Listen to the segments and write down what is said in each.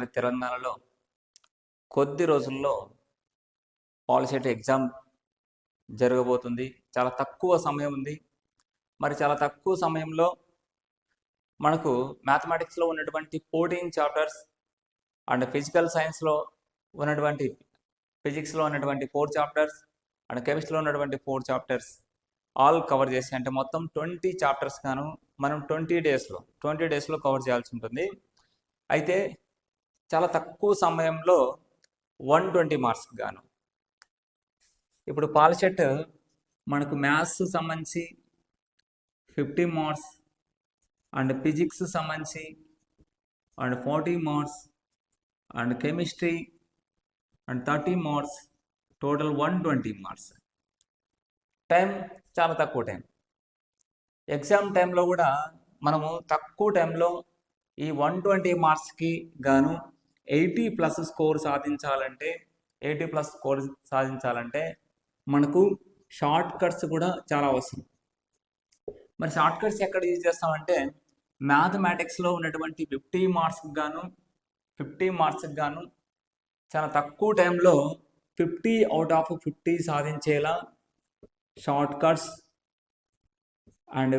మరి తెలంగాణలో కొద్ది రోజుల్లో పాలిసెట్ ఎగ్జామ్ జరగబోతుంది. చాలా తక్కువ సమయం ఉంది. మరి చాలా తక్కువ సమయంలో మనకు మ్యాథమెటిక్స్లో ఉన్నటువంటి 14 చాప్టర్స్ అండ్ ఫిజికల్ సైన్స్లో ఉన్నటువంటి ఫిజిక్స్లో ఉన్నటువంటి 4 చాప్టర్స్ అండ్ కెమిస్ట్రీలో ఉన్నటువంటి 4 చాప్టర్స్ ఆల్ కవర్ చేసి, అంటే మొత్తం 20 చాప్టర్స్ గాను మనం 20 డేస్లో కవర్ చేయాల్సి ఉంటుంది. అయితే చాలా తక్కువ సమయంలో 120 మార్క్స్ గాను. ఇప్పుడు పాలిసెట్ మనకు మ్యాథ్స్ సంబంధించి 50 మార్క్స్ అండ్ ఫిజిక్స్ సంబంధించి and 40 marks and chemistry and 30 marks, total 120 marks. Time చాలా తక్కువ టైం. ఎగ్జామ్ టైంలో కూడా మనము తక్కువ టైంలో ఈ 120 మార్క్స్కి గాను 80+ స్కోర్ సాధించాలంటే మనకు షార్ట్ కట్స్ కూడా చాలా అవసరం. మరి షార్ట్ కట్స్ ఎక్కడ యూజ్ చేస్తామంటే మ్యాథమెటిక్స్లో ఉన్నటువంటి 50 మార్క్స్కి గాను చాలా తక్కువ టైంలో 50 out of 50 సాధించేలా షార్ట్ కట్స్ అండ్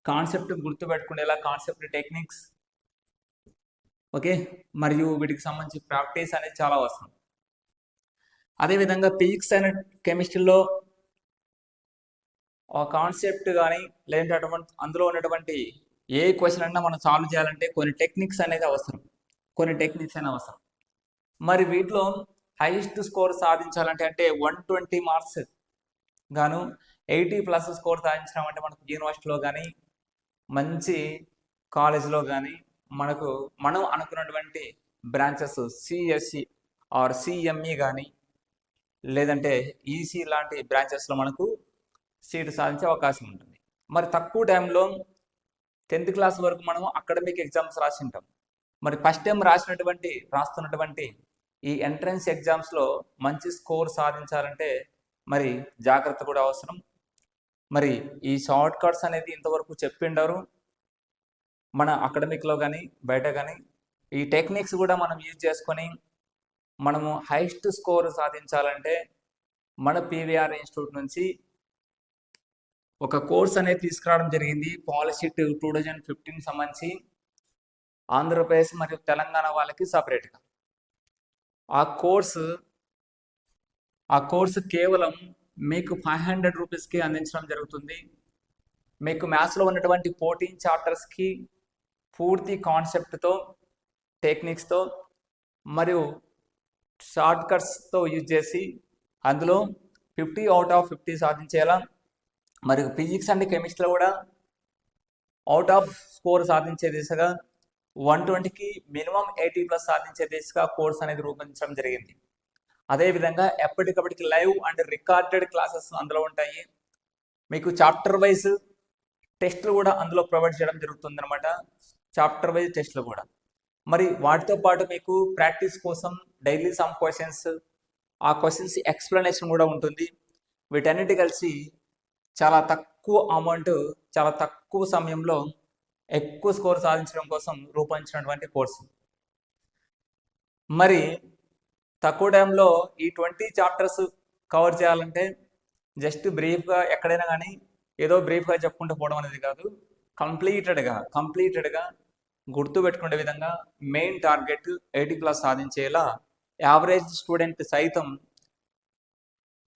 కాన్సెప్ట్ గుర్తుపెట్టుకునేలా కాన్సెప్ట్ టెక్నిక్స్, ఓకే, మరియు వీటికి సంబంధించి ప్రాక్టీస్ అనేది చాలా అవసరం. అదేవిధంగా ఫిజిక్స్ అండ్ కెమిస్ట్రీలో ఆ కాన్సెప్ట్ కానీ లేదంటే అందులో ఉన్నటువంటి ఏ క్వశ్చన్ అన్నా మనం సాల్వ్ చేయాలంటే కొన్ని టెక్నిక్స్ అనేది అవసరం. మరి వీటిలో హైయెస్ట్ స్కోర్ సాధించాలంటే అంటే 120 మార్క్స్ గాను 80+ స్కోర్ సాధించడం అంటే మనకు యూనివర్సిటీలో కానీ మంచి కాలేజ్లో కానీ మనం అనుకున్నటువంటి బ్రాంచెస్ సిఎస్సి ఆర్ సిఎంఈ కానీ లేదంటే ఈసీ లాంటి బ్రాంచెస్లో మనకు సీటు సాధించే అవకాశం ఉంటుంది. మరి తక్కువ టైంలో 10th క్లాస్ వరకు మనం అకాడమిక్ ఎగ్జామ్స్ రాసి ఉంటాం. మరి ఫస్ట్ టైం రాస్తున్నటువంటి ఈ ఎంట్రన్స్ ఎగ్జామ్స్లో మంచి స్కోర్ సాధించాలంటే మరి జాగ్రత్త కూడా అవసరం. మరి ఈ షార్ట్ కట్స్ అనేది ఇంతవరకు చెప్పిండారు మన అకాడమిక్లో కానీ బయట కానీ. ఈ టెక్నిక్స్ కూడా మనం యూజ్ చేసుకొని మనము హైయెస్ట్ స్కోర్ సాధించాలంటే మన పీవీఆర్ ఇన్స్టిట్యూట్ నుంచి ఒక కోర్స్ అనేది తీసుకురావడం జరిగింది. పాలిసెట్ 2015 సంబంధించి ఆంధ్రప్రదేశ్ మరియు తెలంగాణ వాళ్ళకి సపరేట్గా ఆ కోర్సు కేవలం మీకు 500 రూపీస్కి అందించడం జరుగుతుంది. మీకు మ్యాథ్స్లో ఉన్నటువంటి 14 చాప్టర్స్కి పూర్తి కాన్సెప్ట్తో, టెక్నిక్స్తో మరియు షార్ట్ కట్స్తో యూజ్ చేసి అందులో 50 out of 50 సాధించేలా, మరియు ఫిజిక్స్ అండ్ కెమిస్ట్రీలో కూడా అవుట్ ఆఫ్ స్కోర్ సాధించే దిశగా 120కి మినిమం 80+ సాధించే దిశగా కోర్స్ అనేది రూపొందించడం జరిగింది. అదేవిధంగా ఎప్పటికప్పటికి లైవ్ అండ్ రికార్డెడ్ క్లాసెస్ అందులో ఉంటాయి. మీకు చాప్టర్ వైజ్ టెస్టులు కూడా అందులో ప్రొవైడ్ చేయడం జరుగుతుంది అనమాట. చాప్టర్ వైజ్ టెస్టులు కూడా. మరి వాటితో పాటు మీకు ప్రాక్టీస్ కోసం డైలీ సమ్ క్వశ్చన్స్, ఆ క్వశ్చన్స్ ఎక్స్ప్లెనేషన్ కూడా ఉంటుంది. వీటన్నిటి కలిసి చాలా తక్కువ అమౌంట్, చాలా తక్కువ సమయంలో ఎక్కువ స్కోర్ సాధించడం కోసం రూపొందించినటువంటి కోర్సు. మరి తక్కువ టైంలో ఈ 20 చాప్టర్స్ కవర్ చేయాలంటే జస్ట్ బ్రీఫ్గా ఎక్కడైనా కానీ ఏదో బ్రీఫ్గా చెప్పుకుంటూ పోవడం అనేది కాదు. కంప్లీటెడ్గా గుర్తుపెట్టుకునే విధంగా మెయిన్ టార్గెట్ 80+ సాధించేలా యావరేజ్ స్టూడెంట్ సైతం,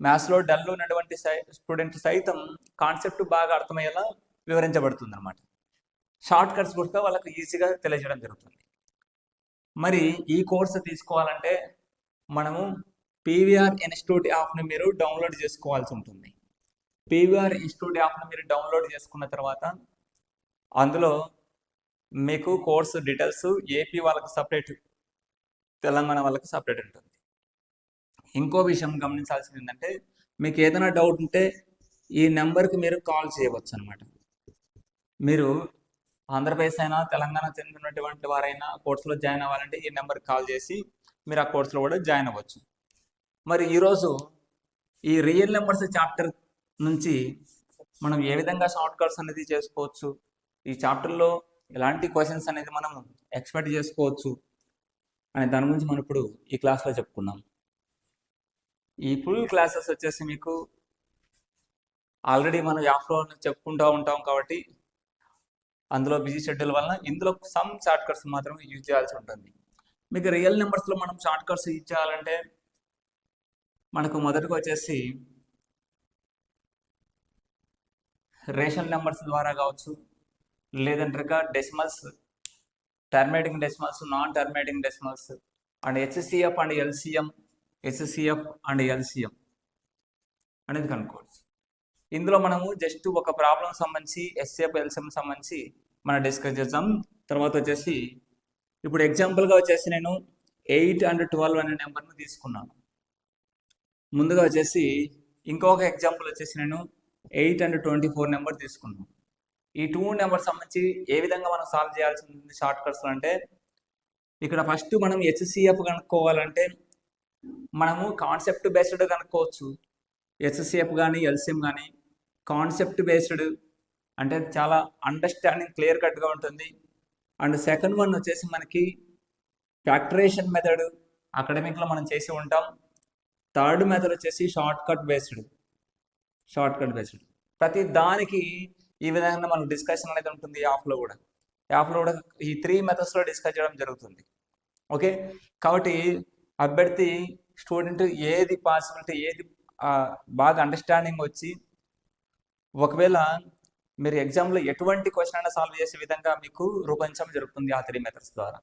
మ్యాథ్స్లో డల్ ఉన్నటువంటి స్టూడెంట్ సైతం కాన్సెప్ట్ బాగా అర్థమయ్యేలా వివరించబడుతుంది అన్నమాట. షార్ట్ కట్స్ కూడా వాళ్ళకు ఈజీగా తెలియజేయడం జరుగుతుంది. మరి ఈ కోర్సు తీసుకోవాలంటే మనము పీవీఆర్ ఇన్స్టిట్యూట్ యాప్ని మీరు డౌన్లోడ్ చేసుకోవాల్సి ఉంటుంది. పీవీఆర్ ఇన్స్టిట్యూట్ యాప్ని మీరు డౌన్లోడ్ చేసుకున్న తర్వాత అందులో మీకు కోర్సు డీటెయిల్స్ ఏపీ వాళ్ళకి సపరేట్, తెలంగాణ వాళ్ళకి సపరేట్ ఉంటుంది. ఇంకో విషయం గమనించాల్సింది ఏంటంటే మీకు ఏదైనా డౌట్ ఉంటే ఈ నెంబర్కి మీరు కాల్ చేయవచ్చు అనమాట. మీరు ఆంధ్రప్రదేశ్ అయినా తెలంగాణ చెందినటువంటి వారైనా కోర్సులో జాయిన్ అవ్వాలంటే ఈ నెంబర్కి కాల్ చేసి మీరు ఆ కోర్సులో కూడా జాయిన్ అవ్వచ్చు. మరి ఈరోజు ఈ రియల్ నెంబర్స్ చాప్టర్ నుంచి మనం ఏ విధంగా షార్ట్ కట్స్ అనేది చేసుకోవచ్చు, ఈ చాప్టర్లో ఎలాంటి క్వశ్చన్స్ అనేది మనం ఎక్స్పెక్ట్ చేసుకోవచ్చు అనే దాని గురించి మనం ఇప్పుడు ఈ క్లాస్లో చెప్పుకుందాం. ఈ ఫుల్ క్లాసెస్ వచ్చేసి మీకు ఆల్రెడీ మనం యాప్లో చెప్పుకుంటూ ఉంటాం కాబట్టి అందులో బిజీ షెడ్యూల్ వలన ఇందులో సమ్ షార్ట్ కట్స్ మాత్రమే యూజ్ చేయాల్సి ఉంటుంది. మీకు రియల్ నెంబర్స్లో మనం షార్ట్ కట్స్ యూజ్ చేయాలంటే మనకు మొదటగా వచ్చేసి రేషనల్ నెంబర్స్ ద్వారా కావచ్చు, లేదంటే decimals, terminating decimals, non terminating decimals and HCF and LCM, HCF and LCM అనేది కనుక్కోవచ్చు. ఇందులో మనము జస్ట్ ఒక ప్రాబ్లం సంబంధించి హెచ్సిఎఫ్ ఎల్సిఎం సంబంధించి మనం డిస్కస్ చేద్దాం. తర్వాత వచ్చేసి ఇప్పుడు ఎగ్జాంపుల్గా వచ్చేసి నేను 8 and 12 అనే నెంబర్ని తీసుకున్నాను. ముందుగా వచ్చేసి ఇంకొక ఎగ్జాంపుల్ వచ్చేసి నేను 8 and 24 నెంబర్ తీసుకున్నాను. ఈ 2 నెంబర్ సంబంధించి ఏ విధంగా మనం సాల్వ్ చేయాల్సి ఉంటుంది షార్ట్ కట్స్లో అంటే, ఇక్కడ ఫస్ట్ మనం హెచ్సిఎఫ్ కనుక్కోవాలంటే మనము కాన్సెప్ట్ బేస్డ్ కనుక్కోవచ్చు. హెచ్సిఎఫ్ కానీ ఎల్సిఎం కానీ కాన్సెప్ట్ బేస్డ్ అంటే చాలా అండర్స్టాండింగ్ క్లియర్ కట్గా ఉంటుంది. అండ్ సెకండ్ వన్ వచ్చేసి మనకి ఫ్యాక్టరేషన్ మెథడ్ అకాడమిక్లో మనం చేసి ఉంటాం. థర్డ్ మెథడ్ వచ్చేసి షార్ట్ కట్ బేస్డ్. ప్రతి దానికి ఈ విధంగా మనం డిస్కషన్ అనేది ఉంటుంది. యాప్లో కూడా ఈ 3 మెథడ్స్లో డిస్కస్ చేయడం జరుగుతుంది. ఓకే, కాబట్టి అభ్యర్థి స్టూడెంట్ ఏది పాసిబిలిటీ, ఏది బాగా అండర్స్టాండింగ్ వచ్చి ఒకవేళ మీరు ఎగ్జామ్లో ఎటువంటి క్వశ్చన్ అయినా సాల్వ్ చేసే విధంగా మీకు రూపొందించడం జరుగుతుంది ఆ 3 మెథడ్స్ ద్వారా.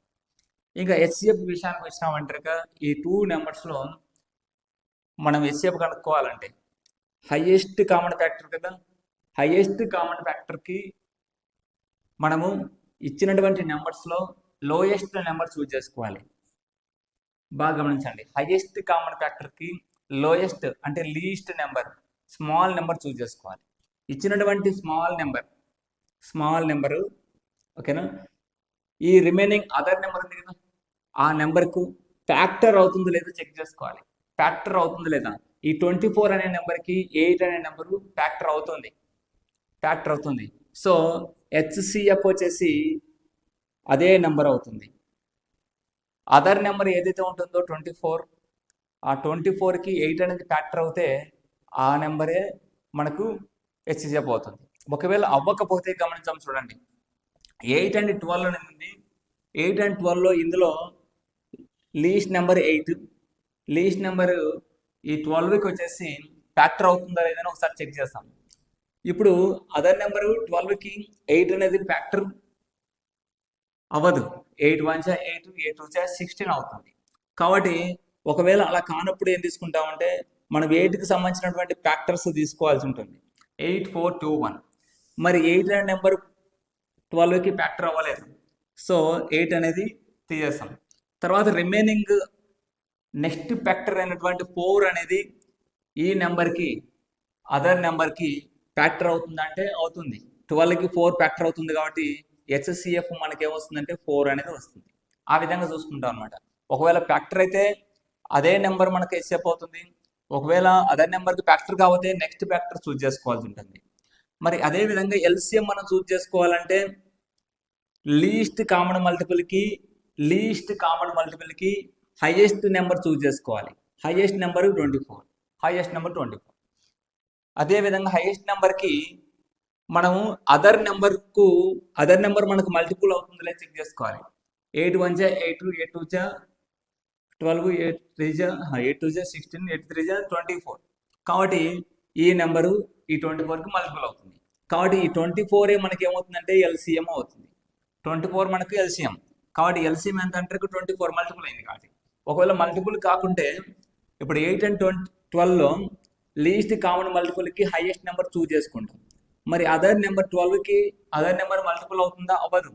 ఇంకా హెచ్సిఎఫ్ విషయానికి వచ్చినామంటే ఈ 2 నెంబర్స్లో మనం హెచ్సిఎఫ్ కనుక్కోవాలంటే హైయెస్ట్ కామన్ ఫ్యాక్టర్ కదా, హైయెస్ట్ కామన్ ఫ్యాక్టర్కి మనము ఇచ్చినటువంటి నెంబర్స్లో లోయెస్ట్ నెంబర్ చూజ్ చేసుకోవాలి. బాగా గమనించండి, హైయెస్ట్ కామన్ ఫ్యాక్టర్కి లోయెస్ట్ అంటే least number, small number choose చేసుకోవాలి. ఇచ్చినటువంటి స్మాల్ నెంబరు ఓకేనా, ఈ రిమైనింగ్ అదర్ నెంబర్ ఉంది కదా, ఆ నెంబర్కు ఫ్యాక్టర్ అవుతుందో లేదో చెక్ చేసుకోవాలి. ఫ్యాక్టర్ అవుతుంది లేదా, ఈ 24 అనే నెంబర్కి 8 అనే నెంబరు ఫ్యాక్టర్ అవుతుంది. సో హెచ్సిఎఫ్ వచ్చేసి అదే నెంబర్ అవుతుంది. అదర్ నెంబర్ ఏదైతే ఉంటుందో 24, ఆ 24కి 8 అనేది ఫ్యాక్టర్ అవుతే ఆ నెంబరే మనకు హెచ్సిఎఫ్ అవుతుంది. ఒకవేళ అవ్వకపోతే గమనించాం చూడండి, 8 and 12 అనేది 8 and 12లో ఇందులో లీస్ట్ నెంబర్ 8, లీస్ట్ నెంబరు ఈ 12కి వచ్చేసి ఫ్యాక్టర్ అవుతుందా లేదని ఒకసారి చెక్ చేస్తాం. ఇప్పుడు అదర్ నెంబరు 12కి 8 అనేది ఫ్యాక్టర్ అవ్వదు. 8 1 8, 8 2 16 అవుతుంది. కాబట్టి ఒకవేళ అలా కానప్పుడు ఏం తీసుకుంటామంటే మనం 8కి సంబంధించినటువంటి ఫ్యాక్టర్స్ తీసుకోవాల్సి ఉంటుంది. 8 4 2 1. మరి 8 అనే నెంబర్ 12కి ఫ్యాక్టర్ అవ్వలేదు, సో 8 అనేది తీసేస్తాం. తర్వాత రిమైనింగ్ నెక్స్ట్ ఫ్యాక్టర్ అయినటువంటి 4 అనేది ఈ నెంబర్కి అదర్ నెంబర్కి ఫ్యాక్టర్ అవుతుందంటే అవుతుంది. 12కి 4 ఫ్యాక్టర్ అవుతుంది కాబట్టి హెచ్సిఎఫ్ మనకి ఏమొస్తుందంటే 4 అనేది వస్తుంది. ఆ విధంగా చూసుకుంటాం అనమాట. ఒకవేళ ఫ్యాక్టర్ అయితే అదే నెంబర్ మనకి హెచ్సిఎఫ్ అవుతుంది. ఒకవేళ అదర్ నెంబర్కి ఫ్యాక్టర్ కాకపోతే నెక్స్ట్ ఫ్యాక్టర్ చూజ్ చేసుకోవాల్సి ఉంటుంది. మరి అదే విధంగా ఎల్సిఎం మనం చూజ్ చేసుకోవాలంటే లీస్ట్ కామన్ మల్టిపుల్కి హైయెస్ట్ నెంబర్ చూజ్ చేసుకోవాలి. Highest number 24. అదేవిధంగా హైయెస్ట్ నెంబర్కి మనము అదర్ నెంబర్ మనకు మల్టిపుల్ అవుతుందో లేదో చెక్ చేసుకోవాలి. 8 1 8, 8 2 12, 8 3 8 2 16, 8 3 24. కాబట్టి ఈ నెంబరు ఈ 24కి మల్టిపుల్ అవుతుంది. కాబట్టి ఈ 24 మనకి ఏమవుతుందంటే ఎల్సిఎం అవుతుంది. 24 మనకు ఎల్సిఎం. కాబట్టి ఎల్సిఎం ఎంత అంటే 24 మల్టిపుల్ అయింది. కాబట్టి ఒకవేళ మల్టిపుల్ కాకుంటే ఇప్పుడు 8 and 12లో లీస్ట్ కామన్ మల్టిపుల్కి హైయెస్ట్ నెంబర్ చూజ్ చేసుకుంటాం. మరి అదర్ నెంబర్ 12కి అదర్ నెంబర్ మల్టిపుల్ అవుతుందా, అవ్వదు.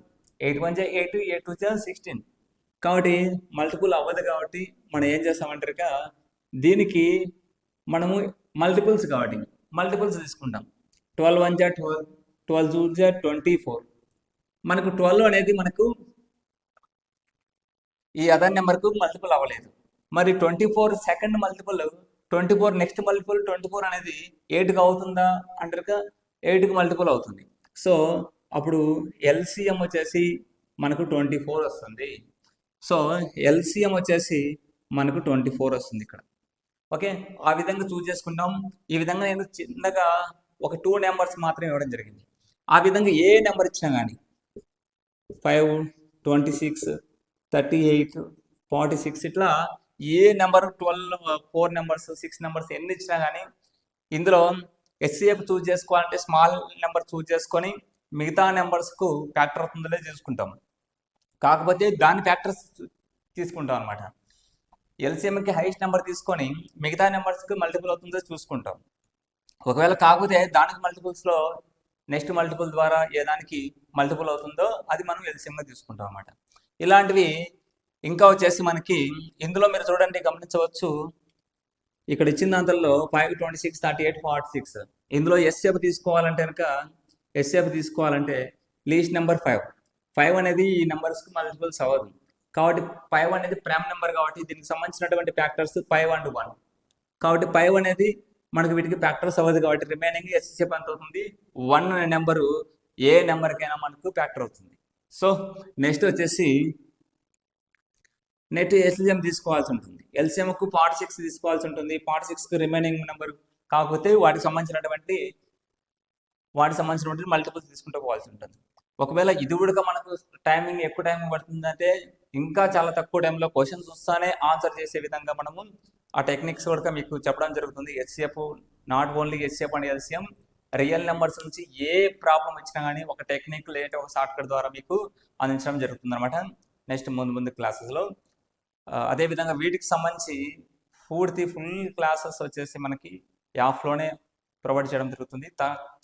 8 1 8, 8 2 16. కాబట్టి మల్టిపుల్ అవ్వదు. కాబట్టి మనం ఏం చేస్తామంటే దీనికి మనము మల్టిపుల్స్ తీసుకుంటాం. 12 1 12, 12 2 24. మనకు 12 అనేది మనకు ఈ అదర్ నెంబర్కు మల్టిపుల్ అవ్వలేదు. మరి 24 సెకండ్ మల్టిపుల్, 24 నెక్స్ట్ మల్టిపుల్ 24 అనేది 8కి అవుతుందా అంటే 8కి మల్టిపుల్ అవుతుంది. సో అప్పుడు ఎల్సిఎం వచ్చేసి మనకు 24 వస్తుంది. సో ఎల్సిఎం వచ్చేసి మనకు 24 వస్తుంది ఇక్కడ. ఓకే, ఆ విధంగా చూస్ చేసుకుంటాం. ఈ విధంగా నేను చిన్నగా ఒక 2 నెంబర్స్ మాత్రమే ఇవ్వడం జరిగింది. ఆ విధంగా ఏ నెంబర్ ఇచ్చినా కానీ 5, 26, 38, 46 ఇట్లా ఏ నెంబర్ 12, 4 నెంబర్స్, 6 నెంబర్స్ ఎన్ని ఇచ్చినా కానీ ఇందులో ఎస్సీఎఫ్ చూస్ చేసుకోవాలంటే స్మాల్ నెంబర్ చూస్ చేసుకొని మిగతా నెంబర్స్కు ఫ్యాక్టర్ అవుతుందో చూసుకుంటాం. కాకపోతే దాని ఫ్యాక్టర్స్ తీసుకుంటాం అనమాట. ఎల్సిఎంకి హైయెస్ట్ నెంబర్ తీసుకొని మిగతా నెంబర్స్కి మల్టిపుల్ అవుతుందో చూసుకుంటాం. ఒకవేళ కాకపోతే దానికి మల్టిపుల్స్లో నెక్స్ట్ మల్టిపుల్ ద్వారా ఏ దానికి మల్టిపుల్ అవుతుందో అది మనం ఎల్సిఎంగా తీసుకుంటాం అనమాట. ఇలాంటివి ఇంకా వచ్చేసి మనకి ఇందులో మీరు చూడండి, గమనించవచ్చు. ఇక్కడ ఇచ్చిన దాంట్లో 5, 26, 38, 46 ఇందులో ఎస్ఎఫ్ తీసుకోవాలంటే కనుక ఎస్ఎఫ్ తీసుకోవాలంటే లీస్ట్ నెంబర్ 5 అనేది ఈ నెంబర్స్కి మల్టిపుల్స్ అవ్వదు. కాబట్టి 5 అనేది ప్రైమ్ నెంబర్ కాబట్టి దీనికి సంబంధించినటువంటి ఫ్యాక్టర్స్ 5 and 1. కాబట్టి 5 అనేది మనకు వీటికి ఫ్యాక్టర్స్ అవ్వదు కాబట్టి రిమైనింగ్ ఎస్ఎఫ్ ఎంత అవుతుంది, 1 అనే నెంబరు ఏ నెంబర్కైనా మనకు ఫ్యాక్టర్ అవుతుంది. సో నెక్స్ట్ వచ్చేసి నెట్ ఎల్సిఎం తీసుకోవాల్సి ఉంటుంది. ఎల్సిఎంకు 46 తీసుకోవాల్సి ఉంటుంది. 46కి రిమైనింగ్ నెంబర్ కాకపోతే వాటికి సంబంధించినటువంటి మల్టిపుల్స్ తీసుకుంటూ పోవాల్సి ఉంటుంది. ఒకవేళ ఇది కూడా మనకు టైమింగ్ ఎక్కువ టైం పడుతుందంటే ఇంకా చాలా తక్కువ టైంలో క్వశ్చన్స్ వస్తానే ఆన్సర్ చేసే విధంగా మనము ఆ టెక్నిక్స్ కూడా మీకు చెప్పడం జరుగుతుంది. SCF not only SCF and LCM, real numbers నుంచి ఏ ప్రాబ్లం ఇచ్చినా కానీ ఒక టెక్నిక్ లేదా ఒక షార్ట్కట్ ద్వారా మీకు అందించడం జరుగుతుంది అనమాట నెక్స్ట్ ముందు క్లాసెస్లో. అదేవిధంగా వీటికి సంబంధించి ఫుల్ క్లాసెస్ వచ్చేసి మనకి యాప్లోనే ప్రొవైడ్ చేయడం జరుగుతుంది.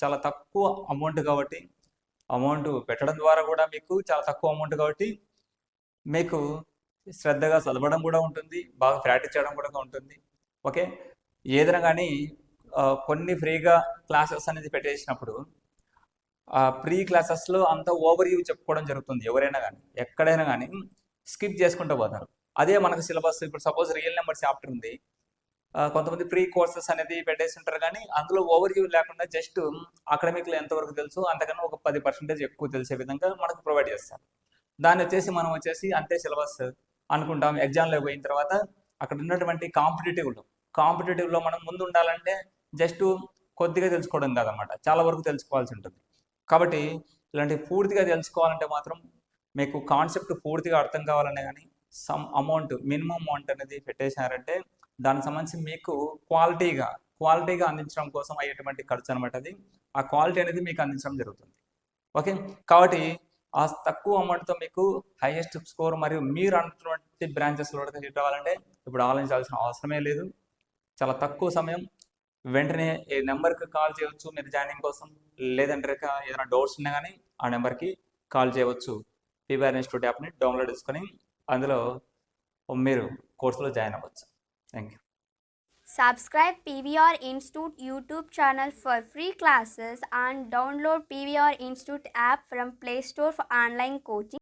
చాలా తక్కువ అమౌంట్ కాబట్టి, అమౌంట్ పెట్టడం ద్వారా కూడా మీకు చాలా తక్కువ అమౌంట్ కాబట్టి మీకు శ్రద్ధగా చదవడం కూడా ఉంటుంది, బాగా ప్రాక్టీస్ చేయడం కూడా ఉంటుంది. ఓకే, ఏదైనా కానీ కొన్ని ఫ్రీగా క్లాసెస్ అనేది పెట్టేసినప్పుడు ప్రీ క్లాసెస్లో అంతా ఓవర్ వ్యూ చెప్పుకోవడం జరుగుతుంది. ఎవరైనా కానీ ఎక్కడైనా కానీ స్కిప్ చేసుకుంటూ పోతారు. అదే మనకు సిలబస్ ఇప్పుడు సపోజ్ రియల్ నెంబర్ చాప్టర్ ఉంది, కొంతమంది ప్రీ కోర్సెస్ అనేది పెట్టేసి ఉంటారు కానీ అందులో ఓవర్ వ్యూ లేకుండా జస్ట్ అకాడమిక్లో ఎంతవరకు తెలుసు అంతకన్నా ఒక 10% ఎక్కువ తెలిసే విధంగా మనకు ప్రొవైడ్ చేస్తారు. దాన్ని వచ్చేసి మనం అంతే సిలబస్ అనుకుంటాం. ఎగ్జామ్లో పోయిన తర్వాత అక్కడ ఉన్నటువంటి కాంపిటేటివ్లో మనం ముందు ఉండాలంటే జస్ట్ కొద్దిగా తెలుసుకోవడం కాదన్నమాట, చాలా వరకు తెలుసుకోవాల్సి ఉంటుంది. కాబట్టి ఇలాంటి పూర్తిగా తెలుసుకోవాలంటే మాత్రం మీకు కాన్సెప్ట్ పూర్తిగా అర్థం కావాలనే కానీ సమ్ అమౌంట్, మినిమం అమౌంట్ అనేది పెట్టేశారంటే దానికి సంబంధించి మీకు క్వాలిటీగా అందించడం కోసం అయ్యేటువంటి ఖర్చు అనమాట అది. ఆ క్వాలిటీ అనేది మీకు అందించడం జరుగుతుంది. ఓకే, కాబట్టి ఆ తక్కువ అమౌంట్తో మీకు హైయెస్ట్ స్కోర్ మరియు మీరు అనుకున్నటువంటి బ్రాంచెస్లో హిట్ అవ్వాలంటే ఇప్పుడు ఆలోచించాల్సిన అవసరమే లేదు. చాలా తక్కువ సమయం, వెంటనే ఈ నెంబర్కి కాల్ చేయవచ్చు మీరు జాయినింగ్ కోసం. లేదంటే ఏదైనా డౌట్స్ ఉన్నా కానీ ఆ నెంబర్కి కాల్ చేయవచ్చు. పీవీఆర్ ఇన్స్టిట్యూట్ యాప్ని డౌన్లోడ్ చేసుకొని అందులో మీరు కోర్సులో జాయిన్ అవ్వచ్చు. Thank you. Subscribe PVR Institute YouTube channel for free classes and download PVR Institute app from Play Store for online coaching.